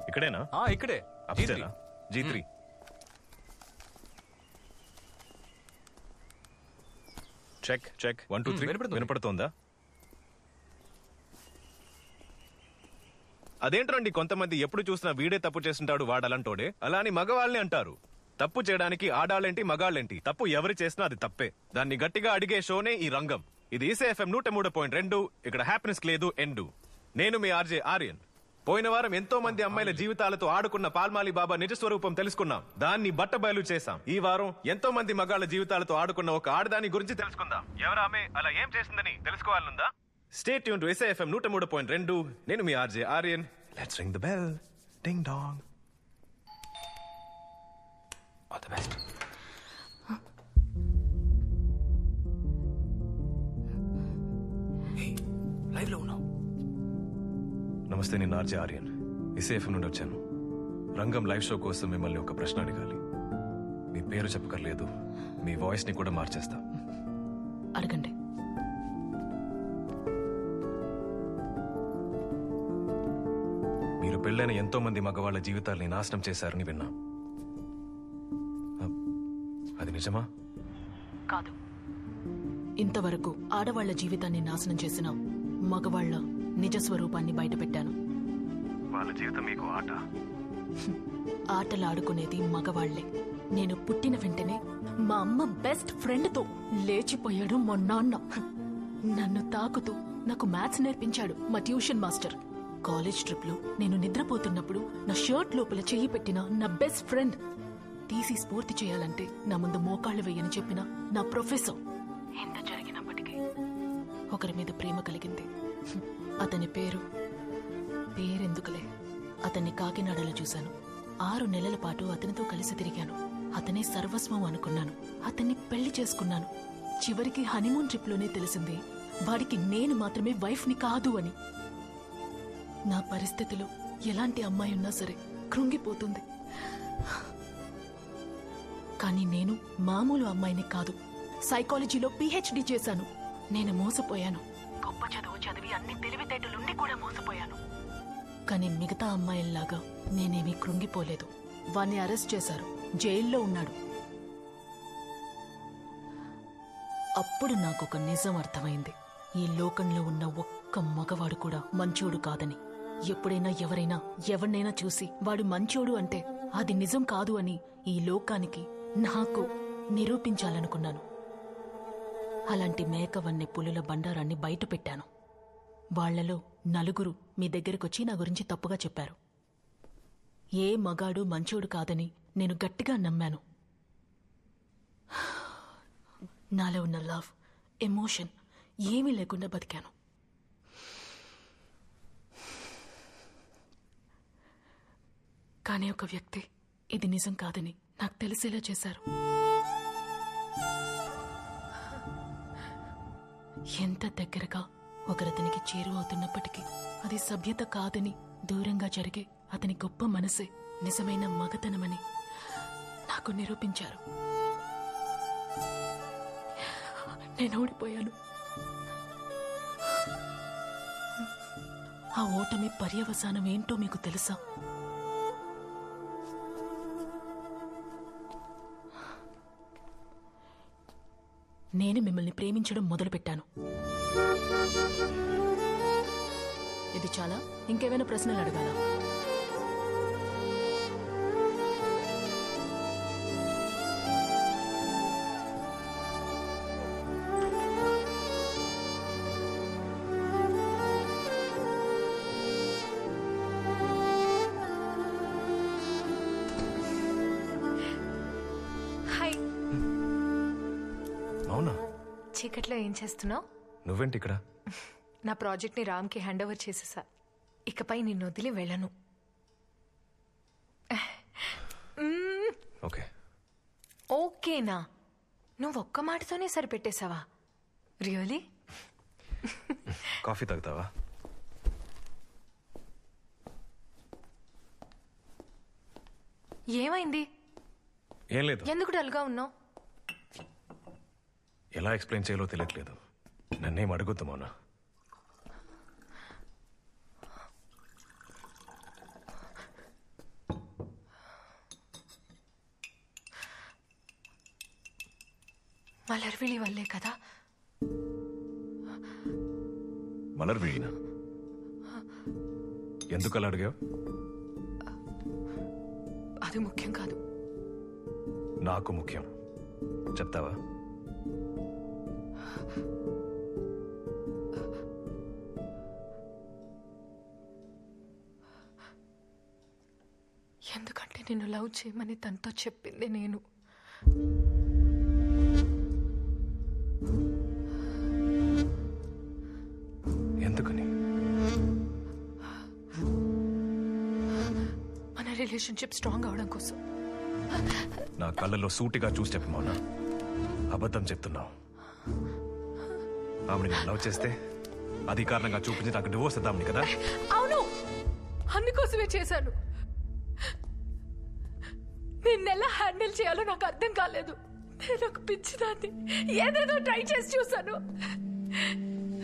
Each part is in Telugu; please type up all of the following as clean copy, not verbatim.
ఇక్కడేనా? ఇక్కడే G3. చెక్ 1 2 3 వినపడుతోందా? అదేంటండి కొంతమంది ఎప్పుడు చూసినా వీడే తప్పు చేస్తుంటాడు వాడాలంటోడే, అలా అని మగవాళ్ళని అంటారు. తప్పు చేయడానికి ఆడాళ్ళేంటి మగాళ్ళేంటి, తప్పు ఎవరు చేసినా అది తప్పే. దాన్ని గట్టిగా అడిగే షోనే ఈ రంగం. ఇది ఈసీఎఫ్ఎం 103.2. ఇక్కడ హ్యాపీనెస్ లేదు ఎండు. నేను మీ ఆర్జే ఆర్యన్. పోయిన వారం ఎంతో మంది అమ్మాయిల జీవితాలతో ఆడుకున్న పాల్మాలి బాబా నిజ స్వరూపం తెలుసుకున్నాం. దాన్ని బట్టబయలు చేశాం. ఈ వారం ఎంతో మంది మగాళ్ళ జీవితాలతో ఆడుకున్న ఒక ఆడదాని గురించి తెలుసుకుందాం. ఎవరామె, అలా ఏం చేసిందని తెలుసుకోవాలనుందా? Stay tune to SAFM 103.2. నేను మీ RJ Aryan. Let's ring the bell. Ding dong. All the best. Live లో ఉన్నావు. నమస్తే, నేను ఆర్జే ఆర్యన్. ఎస్ఏఎఫ్ఎం నుండి వచ్చాను. రంగం లైవ్ షో కోసం మిమ్మల్ని ఒక ప్రశ్న అడగాలి. మీ పేరు చెప్పకర్లేదు, మీ వాయిస్ ని కూడా మార్చేస్తా. అడగండి. మీరు పెళ్ళైన ఎంతో మంది మగవాళ్ళ జీవితాల్ని నాశనం చేశారని విన్నా. అది నిజమా? కాదు. ఇంతవరకు ఆడవాళ్ల జీవితాన్ని నాశనం చేసిన మగవాళ్ల నిజ స్వరూపాన్ని బయటపెట్టాను. వాళ్ళ జీవితం మీకు ఆట. ఆటలాడుకునేది మగవాళ్లే. నేను పుట్టిన వెంటనే మా అమ్మ బెస్ట్ ఫ్రెండ్ తో లేచిపోయాడు మా నాన్న. నన్ను తాకుతూ నాకు మ్యాథ్స్ నేర్పించాడు మా ట్యూషన్ మాస్టర్. కాలేజ్ ట్రిప్ లో నేను నిద్రపోతున్నప్పుడు నా షర్ట్ లోపల చెయ్యి పెట్టిన నా బెస్ట్ ఫ్రెండ్ తీసి స్ఫూర్తి చేయాలంటే నా ముందు మోకాళ్ళు వేయని చెప్పిన నా ప్రొఫెసర్. ఎంత జరిగినప్పటికీ ఒకరి మీద ప్రేమ కలిగింది. అతని పేరెందుకులే, అతన్ని కాకినాడలో చూశాను. 6 నెలల పాటు అతనితో కలిసి తిరిగాను. అతనే సర్వస్వం అనుకున్నాను. అతన్ని పెళ్లి చేసుకున్నాను. చివరికి హనీమూన్ ట్రిప్ లోనే తెలిసింది వాడికి నేను మాత్రమే వైఫ్ ని కాదు అని. నా పరిస్థితిలో ఎలాంటి అమ్మాయి ఉన్నా సరే కృంగిపోతుంది. కానీ నేను మామూలు అమ్మాయిని కాదు. సైకాలజీలో PhD చేశాను. నేను మోసపోయాను. గొప్ప చదువు చదివి అన్ని తెలివితేటలుండి కూడా మోసపోయాను. కానీ మిగతా అమ్మాయిల్లాగా నేనేమీ కృంగిపోలేదు. వాణ్ణి అరెస్ట్ చేశారు. జైల్లో ఉన్నాడు. అప్పుడు నాకొక నిజం అర్థమైంది. ఈ లోకంలో ఉన్న ఒక్క మగవాడు కూడా మంచోడు కాదని. ఎప్పుడైనా ఎవరినైనా చూసి వాడు మంచోడు అంటే అది నిజం కాదు అని ఈ లోకానికి నాకు నిరూపించాలనుకున్నాను. అలాంటి మేకవన్నె పులుల బండారాన్ని బయట పెట్టాను. వాళ్లలో 4 మీ దగ్గరకొచ్చి నా గురించి తప్పుగా చెప్పారు. ఏ మగాడు మంచోడు కాదని నేను గట్టిగా నమ్మాను. నాలో ఉన్న లవ్, ఎమోషన్ ఏమీ లేకుండా బతికాను. కానీ ఒక వ్యక్తి ఇది నిజం కాదని నాకు తెలిసేలా చేశారు. ఎంత దగ్గరగా ఒకరతనికి చేరువవుతున్నప్పటికీ అది సభ్యత కాదని దూరంగా జరిగే అతని గొప్ప మనసే నిజమైన మగతనమని నాకు నిరూపించారు. నేను ఓడిపోయాను. ఆ ఓటమి పర్యవసానం ఏంటో మీకు తెలుసా? నేను మిమ్మల్ని ప్రేమించడం మొదలుపెట్టాను. ఇది చాలా? ఇంకేమైనా ప్రశ్నలు అడగాలా? అవునా? చీకట్లో ఏం చేస్తున్నావు? నువ్వేంటి ఇక్కడ? నా ప్రాజెక్ట్ని రామ్కి హ్యాండ్ ఓవర్ చేసేసా. ఇకపై నిన్ను వదిలి వెళ్ళను. ఓకే. ఓకేనా? నువ్వు ఒక్క మాటతోనే సరిపెట్టేశావా? రియలీ? కాఫీ తాగుతావా? ఏమైంది? ఏం లేదు. ఎందుకు డల్గా ఉన్నావు? ఎలా ఎక్స్ప్లెయిన్ చేయాలో తెలియట్లేదు. నన్నేం అడుగుద్దు మౌనా. మలర్విళి వల్లే కదా. మలర్విళినా? ఎందుకలా అడిగావు? అది ముఖ్యం కాదు. నాకు ముఖ్యం. చెప్తావా? ఎందుకంటే నిన్ను లవ్ చేయమని తనతో చెప్పింది నేను. ఎందుకని? మన రిలేషన్షిప్ స్ట్రాంగ్ అవడం కోసం. నా కళ్ళల్లో సూటిగా చూసి చెప్పు మౌనా, అబద్ధం చెప్తున్నావు. ఆమెను నేను లవ్ చేస్తే అది కారణంగా చూపించి నాకు డివోర్స్ ఇద్దామని కదా? అవును, అందుకోసమే చేశాను. నిన్నెలా హ్యాండిల్ చేయాలో నాకు అర్థం కాలేదు. నేను ఒక పిచ్చిదాన్ని, ఏదేదో ట్రై చేసి చూశాను.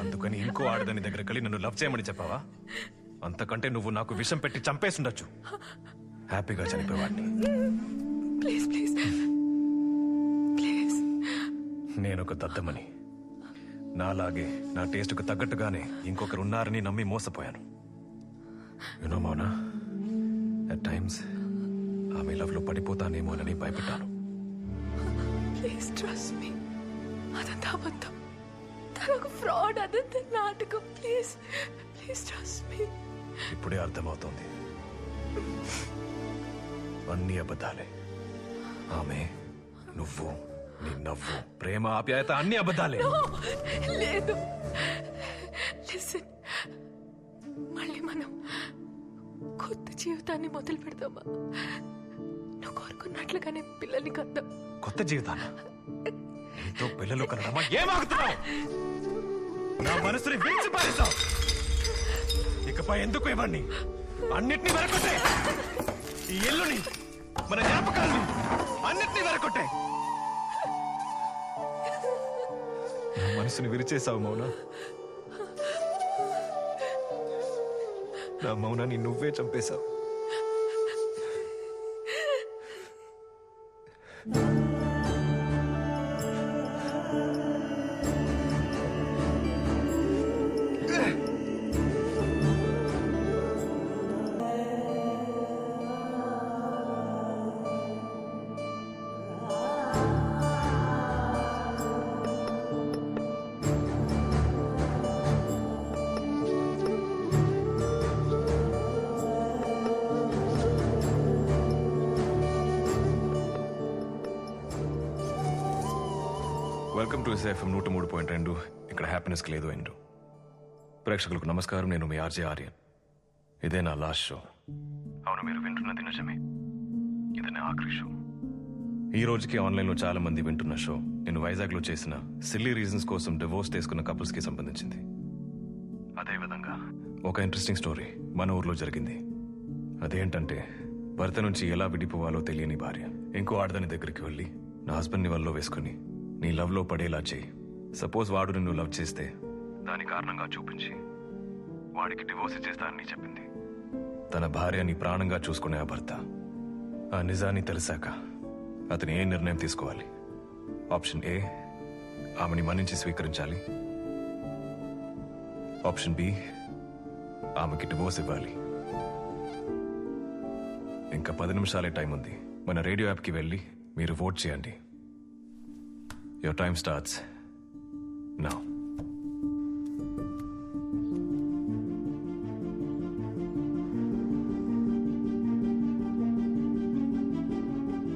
అందుకని ఇంకో ఆడదాని దగ్గరికి వెళ్ళి నన్ను లవ్ చేయమని చెప్పావా? అంతకంటే నువ్వు నాకు విషం పెట్టి చంపేసుండొచ్చు. హ్యాపీగా చనిపోయేవాడిని. Please please please. నేనొక దద్దమని, నాలాగే నా టేస్ట్కు తగ్గట్టుగానే ఇంకొకరు ఉన్నారని నమ్మి మోసపోయాను. యునో మౌనా, అట్ టైమ్స్ ఆమె లవ్ లో పడిపోతానేమోనని భయపడ్డాను. Please trust me. అదంతా అబద్ధం. తను ఒక ఫ్రాడ్, అదంతా నాటకం. Please please trust me. ఇప్పుడే అర్థమవుతోంది, అన్ని అబద్ధాలే. ఆమె, నువ్వు, నీ నవ్వు, ప్రేమ, ఆప్యాయత అన్ని అబద్ధాలే. లేదు, లిసన్, మళ్ళీ మనం కొత్త జీవితాన్ని మొదలు పెడదామా? నువ్వు కోరుకున్నట్లుగానే పిల్లల్ని కద్దాం. కొత్త జీవితాన్ని నీతో పిల్లలు కలడమా? ఏమాగుతున్నావు? నా మనసుని విడిచి పారేశావు. ఇకపై ఎందుకు ఇవ్వండి? అన్నిటినీ వెరకొట్టే. ఈ ఇల్లుని, మన జ్ఞాపకాల్ని అన్నిటినీ వెరకొట్టే. నా మనసుని విరిచేశావు మౌనా. నా మౌనాన్ని నువ్వే చంపేశావు. Welcome to SFM 103.2. ఇక్కడ హ్యాపీనెస్ లేదు ఎండు. ప్రేక్షకులకు నమస్కారం. నేను మీ ఆర్జే ఆర్యన్. ఇదే నా లాస్ట్ షో. అవును, మీరు వింటున్నది నిజమే. ఇది నా ఆఖరి షో. ఈ రోజుకి ఆన్లైన్లో చాలా మంది వింటున్న షో నేను వైజాగ్లో చేసిన సిల్లీ రీజన్స్ కోసం డివోర్స్ తీసుకున్న కపుల్స్ కి సంబంధించింది. అదేవిధంగా ఒక ఇంట్రెస్టింగ్ స్టోరీ మన ఊర్లో జరిగింది. అదేంటంటే, భర్త నుంచి ఎలా విడిపోవాలో తెలియని భార్య ఇంకో ఆడదాని దగ్గరికి వెళ్ళి నా హస్బెండ్ని వల్లో వేసుకుని నీ లవ్ లో పడేలా చేయి. సపోజ్ వాడు నిన్ను లవ్ చేస్తే దాని కారణంగా చూపించి వాడికి డివోర్స్ ఇచ్చేస్తానని చెప్పింది. తన భార్యని ప్రాణంగా చూసుకునే ఆ భర్త ఆ నిజాన్ని తెలిసాక అతను ఏ నిర్ణయం తీసుకోవాలి? ఆప్షన్ ఏ, ఆమెని మన్నించి స్వీకరించాలి. ఆప్షన్ బి, ఆమెకి డివోర్స్ ఇవ్వాలి. ఇంకా 10 నిమిషాలే టైం ఉంది. మన రేడియో యాప్కి వెళ్ళి మీరు ఓట్ చేయండి. Your time starts now.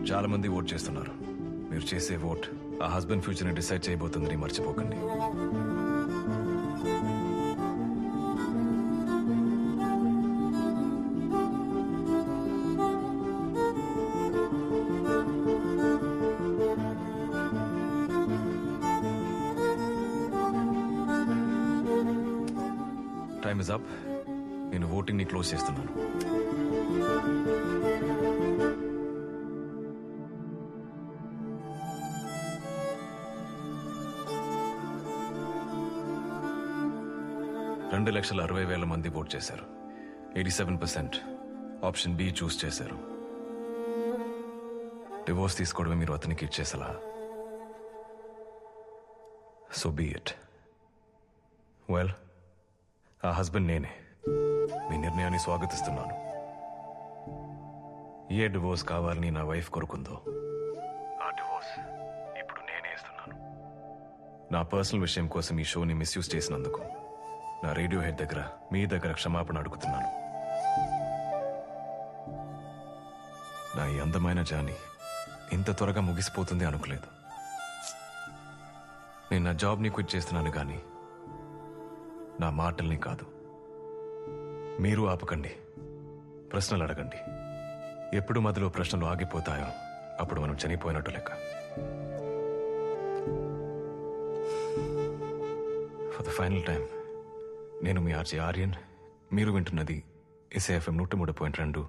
చాలా మంది ఓట్ చేస్తున్నారు. మీరు చేసే ఓట్ ఆ హస్బెండ్ ఫ్యూచర్ ని డిసైడ్ చేయబోతుందని మర్చిపోకండి. Time is up. నేను ఓటింగ్ ని క్లోజ్ చేస్తున్నాను. రెండు 2,60,000 మంది ఓట్ చేశారు. 87% ఆప్షన్ బి చూస్ చేశారు. డివోర్స్ తీసుకోవడమే మీరు అతనికి ఇచ్చేసలా. So be it. వెల్, ఆ హస్బెండ్ నేనే. మీ నిర్ణయాన్ని స్వాగతిస్తున్నాను. ఏ డివోర్స్ కావాలని నా వైఫ్ కోరుకుందో ఆ డివోర్స్ ఇప్పుడు నేనే ఇస్తున్నాను. నా పర్సనల్ విషయం కోసం ఈ షోని మిస్యూజ్ చేసినందుకు నా రేడియో హెడ్ దగ్గర మీ దగ్గర క్షమాపణ అడుగుతున్నాను. నా ఈ అందమైన జాని ఇంత త్వరగా ముగిసిపోతుంది అనుకోలేదు. నేను నా జాబ్ని క్విట్ చేస్తున్నాను కానీ నా మాటల్ని కాదు. మీరు ఆపకండి, ప్రశ్నలు అడగండి. ఎప్పుడు మధ్యలో ప్రశ్నలు ఆగిపోతాయో అప్పుడు మనం చనిపోయినట్టు లెక్క. ఫర్ ద ఫైనల్ టైం, నేను మీ ఆర్జే ఆర్యన్. మీరు వింటున్నది SAFM 103.2.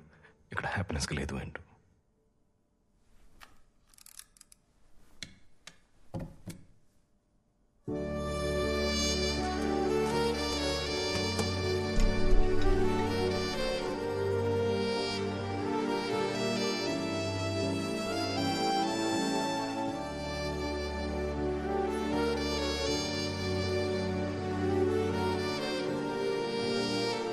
ఇక్కడ హ్యాపీనెస్కి లేదు అంటూ.